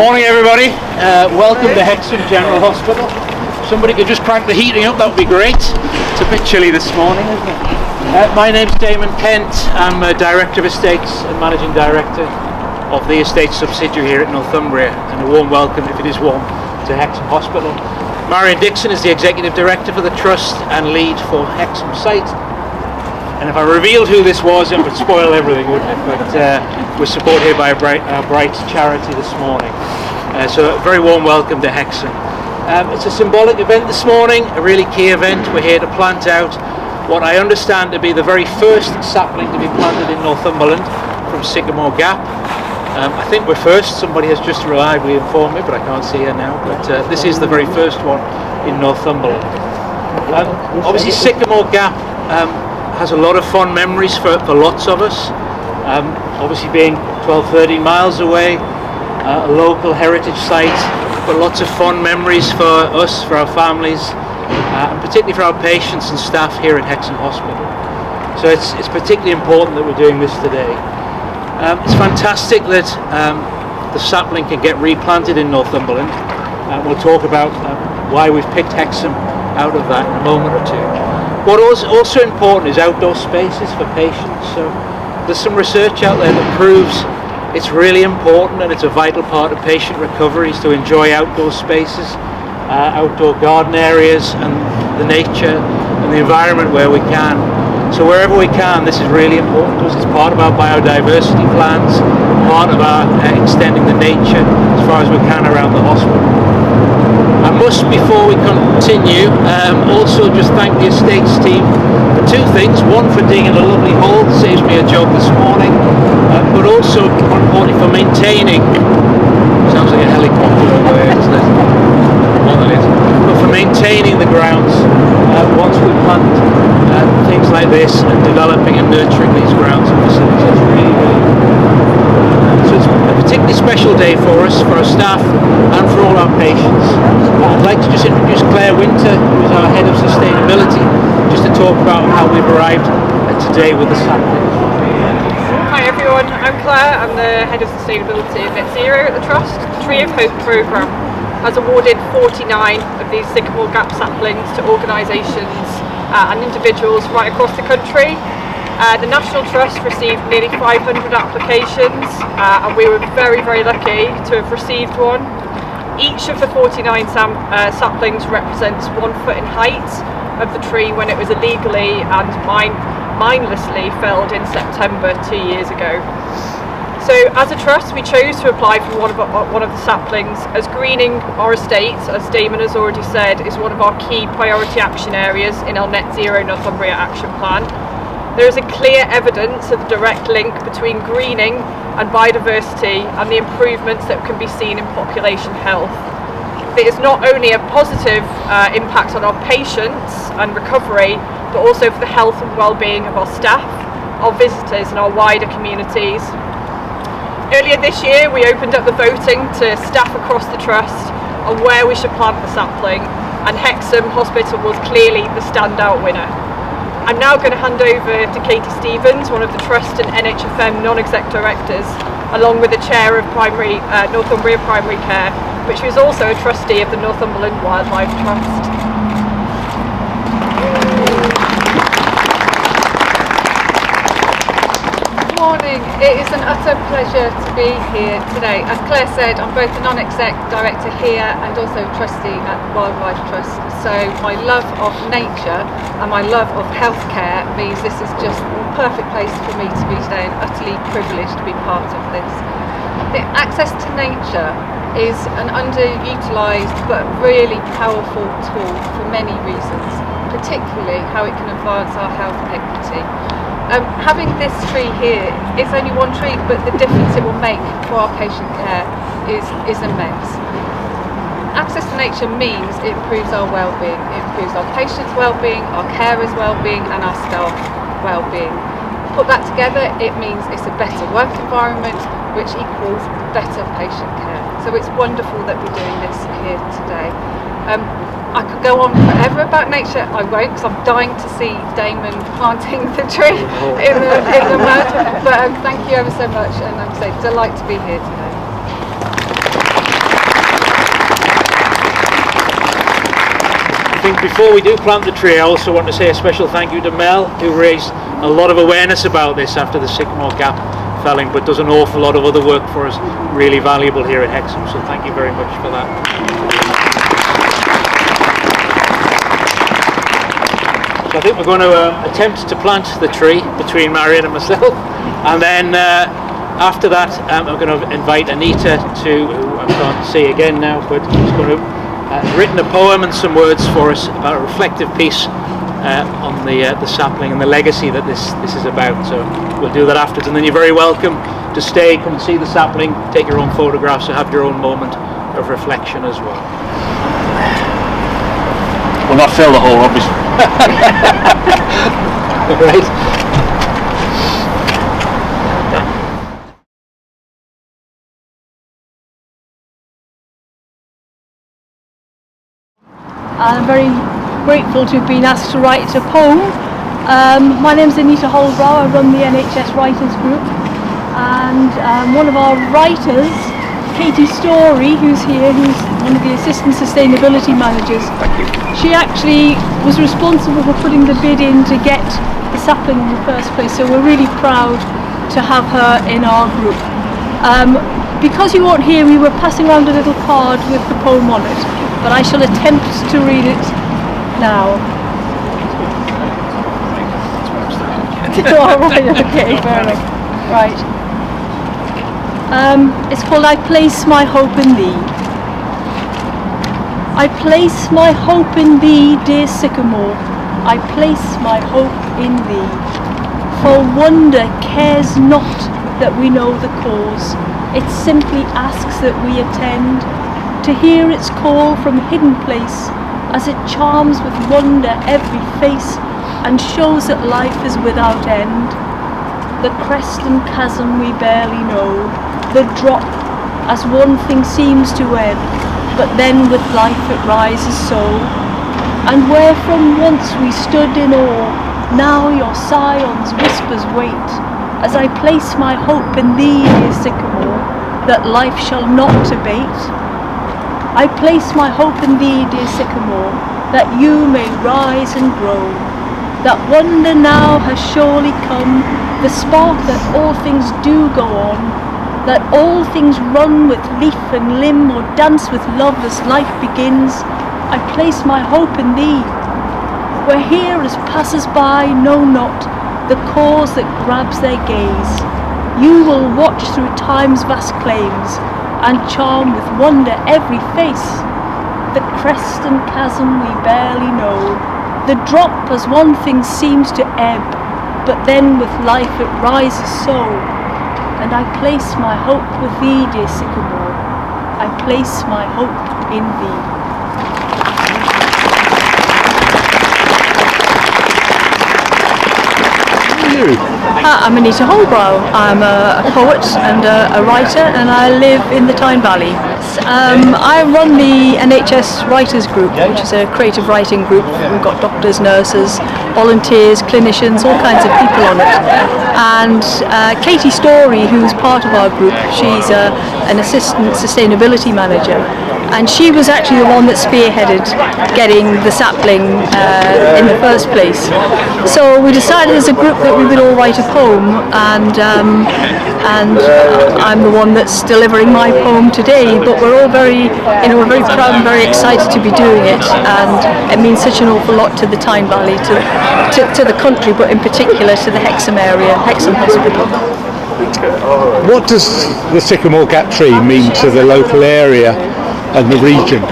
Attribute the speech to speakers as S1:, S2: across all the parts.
S1: Morning everybody, welcome to Hexham General Hospital. Somebody could just crank the heating up, that would be great. It's a bit chilly this morning, isn't it? My name's Damon Kent. I'm Director of Estates and Managing Director of the estate subsidiary here at Northumbria, and a warm welcome, if it is warm, to Hexham Hospital. Marion Dixon is the Executive Director for the Trust and lead for Hexham site. And if I revealed who this was, it would spoil everything, wouldn't it? But we're supported here by a bright charity this morning. So a very warm welcome to Hexham. It's a symbolic event this morning, a really key event. We're here to plant out what I understand to be the very first sapling to be planted in Northumberland from Sycamore Gap. I think we're first. Somebody has just reliably informed me, but I can't see her now. But this is the very first one in Northumberland. Obviously Sycamore Gap has a lot of fond memories for lots of us. Obviously being 12-13 miles away, a local heritage site, but lots of fond memories for us, for our families, and particularly for our patients and staff here at Hexham Hospital. So it's particularly important that we're doing this today. It's fantastic that the sapling can get replanted in Northumberland. We'll talk about why we've picked Hexham out of that in a moment or two. What is also important is outdoor spaces for patients. So there's some research out there that proves it's really important and it's a vital part of patient recovery is to enjoy outdoor spaces, outdoor garden areas and the nature and the environment where we can. So wherever we can, this is really important to us. It's part of our biodiversity plans, part of our extending the nature as far as we can around the hospital. I must, before we continue, also just thank the estates team for two things. One, for digging a lovely hole, saves me a job this morning, but also, more importantly, for maintaining, sounds like a helicopter over there, doesn't it? Well, it is. But for maintaining the grounds once we plant things like this and developing and nurturing these grounds and facilities. It's really, really important. So it's a particularly special day for us, for our staff and for all our patients. I'd like to just introduce Claire Winter, who is our Head of Sustainability, just to talk about how we've arrived today with the sapling.
S2: Hi everyone, I'm Claire. I'm the Head of Sustainability at Net Zero at the Trust. The Tree of Hope programme has awarded 49 of these Sycamore Gap saplings to organisations and individuals right across the country. The National Trust received nearly 500 applications and we were very, very lucky to have received one. Each of the 49 saplings represents 1 foot in height of the tree when it was illegally and mindlessly felled in September 2 years ago. So as a trust we chose to apply for one of the saplings, as greening our estate, as Damon has already said, is one of our key priority action areas in our Net Zero Northumbria action plan. There is a clear evidence of the direct link between greening and biodiversity and the improvements that can be seen in population health. It is not only a positive impact on our patients and recovery, but also for the health and well-being of our staff, our visitors and our wider communities. Earlier this year we opened up the voting to staff across the Trust on where we should plant the sapling, and Hexham Hospital was clearly the standout winner. I'm now going to hand over to Katie Stevens, one of the Trust and NHFM non-exec directors, along with the chair of Northumbria Primary Care, which is also a trustee of the Northumberland Wildlife Trust.
S3: Morning. It is an utter pleasure to be here today. As Claire said, I'm both the non-exec director here and also trustee at the Wildlife Trust. So my love of nature and my love of healthcare means this is just the perfect place for me to be today, and utterly privileged to be part of this. The access to nature is an underutilised but really powerful tool for many reasons, particularly how it can advance our health equity. Having this tree here is only one tree, but the difference it will make for our patient care is immense. Access to nature means it improves our well-being. It improves our patients' well-being, our carers' well-being and our staff well-being. Put that together, it means it's a better work environment, which equals better patient care. So it's wonderful that we're doing this here today. I could go on forever about nature. I won't, because I'm dying to see Damon planting the tree in the mud. But thank you ever so much, and I'm so delighted to be here today.
S1: think before we do plant the tree, I also want to say a special thank you to Mel, who raised a lot of awareness about this after the Sycamore gap felling, but does an awful lot of other work for us, really valuable here at Hexham, so thank you very much for that. So I think we're going to attempt to plant the tree between Marion and myself, and then after that I'm going to invite Anita to, who I can't see again now, but she's going to written a poem and some words for us about a reflective piece on the sapling and the legacy that this is about. So we'll do that afterwards, and then you're very welcome to stay, come and see the sapling, take your own photographs, and have your own moment of reflection as well.
S4: We'll not fill the hole, obviously.
S1: Right.
S5: I'm very grateful to have been asked to write a poem. My name is Anita Holbrow. I run the NHS Writers Group, and one of our writers, Katie Story, who's here, who's one of the Assistant Sustainability Managers, she actually was responsible for putting the bid in to get the sapling in the first place, so we're really proud to have her in our group. Because you weren't here, we were passing around a little card with the poem on it, but I shall attempt to read it now. Oh, right, okay, fair enough. Right. It's called I Place My Hope in Thee. I place my hope in thee, dear Sycamore. I place my hope in thee. For wonder cares not that we know the cause. It simply asks that we attend to hear its call from a hidden place, as it charms with wonder every face and shows that life is without end. The crest and chasm we barely know, the drop as one thing seems to ebb, but then with life it rises so. And where from once we stood in awe, now your scions whispers wait, as I place my hope in thee, dear Sycamore, that life shall not abate. I place my hope in thee, dear Sycamore, that you may rise and grow. That wonder now has surely come, the spark that all things do go on, that all things run with leaf and limb or dance with love as life begins. I place my hope in thee, where here as passers-by know not the cause that grabs their gaze. You will watch through time's vast claims and charm with wonder every face. The crest and chasm we barely know, the drop as one thing seems to ebb, but then with life it rises so. And I place my hope with thee, dear Sycamore. I place my hope in thee. Hi, I'm Anita Holbrow. I'm a poet and a writer, and I live in the Tyne Valley. I run the NHS Writers Group, which is a creative writing group. We've got doctors, nurses, volunteers, clinicians, all kinds of people on it. And Katie Story, who's part of our group, she's an assistant sustainability manager. And she was actually the one that spearheaded getting the sapling in the first place. So we decided as a group that we would all write a poem, and I'm the one that's delivering my poem today. But we're all very, we're very proud and very excited to be doing it, and it means such an awful lot to the Tyne Valley, to the country, but in particular to the Hexham area, Hexham Hospital.
S6: What does the Sycamore Gap tree mean to the local area and the region?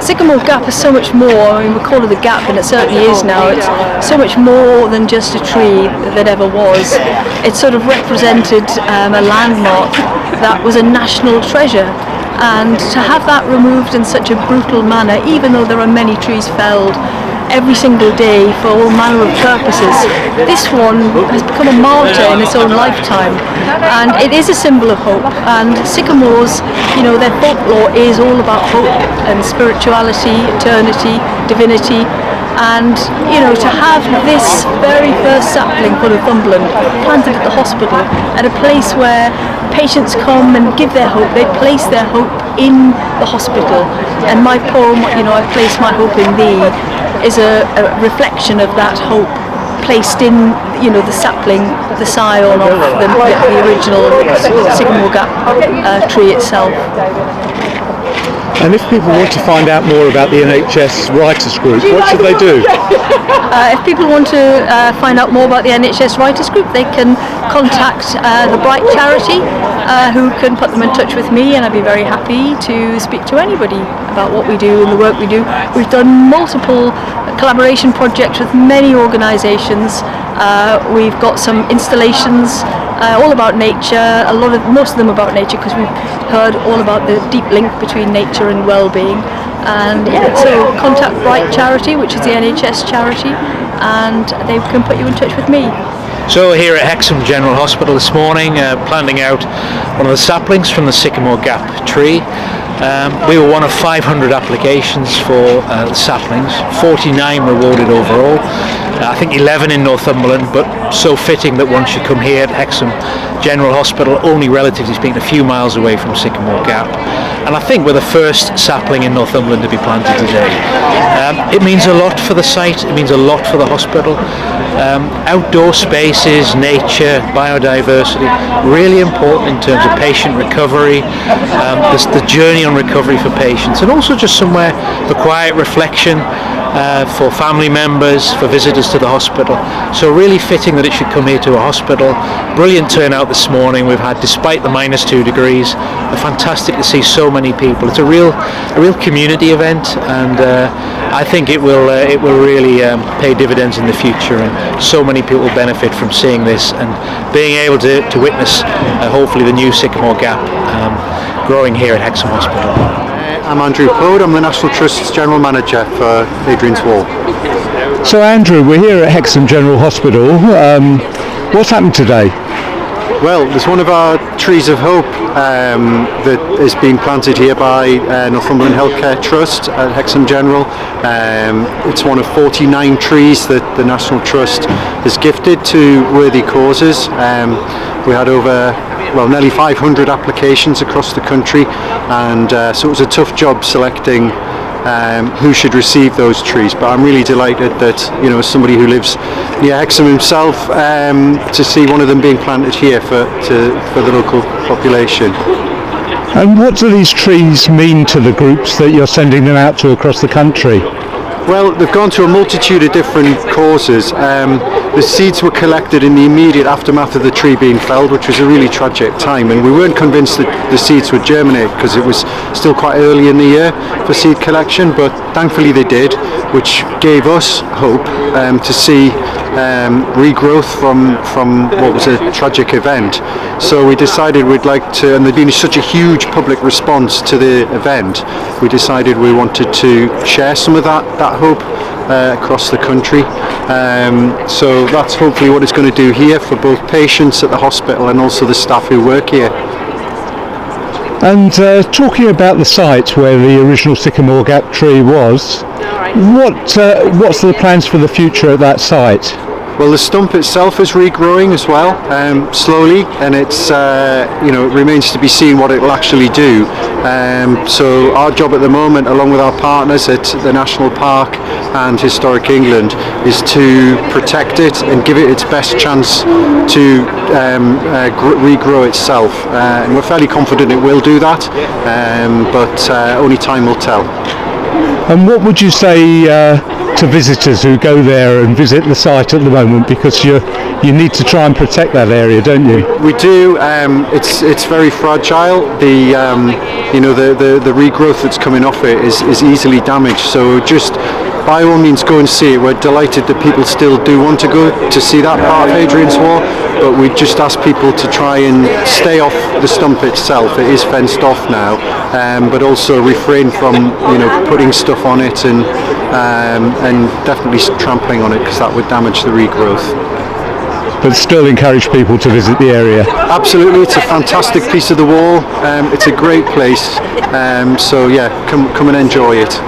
S5: Sycamore Gap is so much more. I mean, we call it the Gap, and it certainly is now. It's so much more than just a tree that ever was. It sort of represented a landmark that was a national treasure, and to have that removed in such a brutal manner, even though there are many trees felled every single day for all manner of purposes, this one has become a martyr in its own lifetime, and it is a symbol of hope. And sycamores, their folklore is all about hope and spirituality, eternity, divinity. And to have this very first sapling for Northumberland planted at the hospital, at a place where patients come and give their hope. They place their hope in the hospital. And my poem, I place my hope in thee, is a reflection of that hope placed in, the sapling, the scion of the original Sycamore Gap tree itself.
S6: And if people want to find out more about the NHS Writers Group, what should they do?
S5: If people want to find out more about the NHS Writers Group, they can contact the Bright Charity, who can put them in touch with me, and I'd be very happy to speak to anybody about what we do and the work we do. We've done multiple collaboration projects with many organisations. We've got some installations all about nature, most of them about nature, because we've heard all about the deep link between nature and well-being. And so contact Bright Charity, which is the NHS charity, and they can put you in touch with me.
S1: So we're here at Hexham General Hospital this morning, planting out one of the saplings from the Sycamore Gap tree. We were one of 500 applications for the saplings, 49 were awarded overall. I think 11 in Northumberland, but so fitting that one should come here at Hexham General Hospital, only relatively speaking a few miles away from Sycamore Gap. And I think we're the first sapling in Northumberland to be planted today. It means a lot for the site, it means a lot for the hospital. Outdoor spaces, nature, biodiversity, really important in terms of patient recovery, the journey on recovery for patients, and also just somewhere for quiet reflection for family members, for visitors to the hospital. So really fitting that it should come here to a hospital. Brilliant turnout this morning we've had, despite the -2 degrees. Fantastic to see so many people. It's a real community event, and I think it will really pay dividends in the future, and so many people will benefit from seeing this and being able to witness hopefully the new Sycamore Gap growing here at Hexham Hospital.
S7: I'm Andrew Pode, I'm the National Trust's General Manager for Hadrian's Wall.
S6: So Andrew, we're here at Hexham General Hospital. What's happened today?
S7: Well, there's one of our trees of hope that is being planted here by Northumberland Healthcare Trust at Hexham General. It's one of 49 trees that the National Trust has gifted to worthy causes. We had nearly 500 applications across the country, and so it was a tough job selecting who should receive those trees. But I'm really delighted that, as somebody who lives near Hexham himself, to see one of them being planted here for the local population.
S6: And what do these trees mean to the groups that you're sending them out to across the country?
S7: Well, they've gone to a multitude of different causes. The seeds were collected in the immediate aftermath of the tree being felled, which was a really tragic time, and we weren't convinced that the seeds would germinate because it was still quite early in the year for seed collection, but thankfully they did, which gave us hope to see regrowth from what was a tragic event. So we decided we'd like to, and there'd been such a huge public response to the event, we decided we wanted to share some of that hope across the country. So that's hopefully what it's going to do here for both patients at the hospital and also the staff who work here.
S6: And talking about the site where the original Sycamore Gap tree was, what's the plans for the future at that site?
S7: Well, the stump itself is regrowing as well, slowly, and it's it remains to be seen what it will actually do. So our job at the moment, along with our partners at the National Park and Historic England, is to protect it and give it its best chance to regrow itself. And we're fairly confident it will do that, but only time will tell.
S6: And what would you say to visitors who go there and visit the site at the moment, because you need to try and protect that area, don't you?
S7: We do. It's very fragile. The regrowth that's coming off it is easily damaged. So just by all means go and see it. We're delighted that people still do want to go to see that part of Hadrian's Wall, but we just ask people to try and stay off the stump itself. It is fenced off now, but also refrain from putting stuff on it and definitely trampling on it, because that would damage the regrowth.
S6: But still encourage people to visit the area.
S7: Absolutely, it's a fantastic piece of the wall. It's a great place. So yeah, come and enjoy it.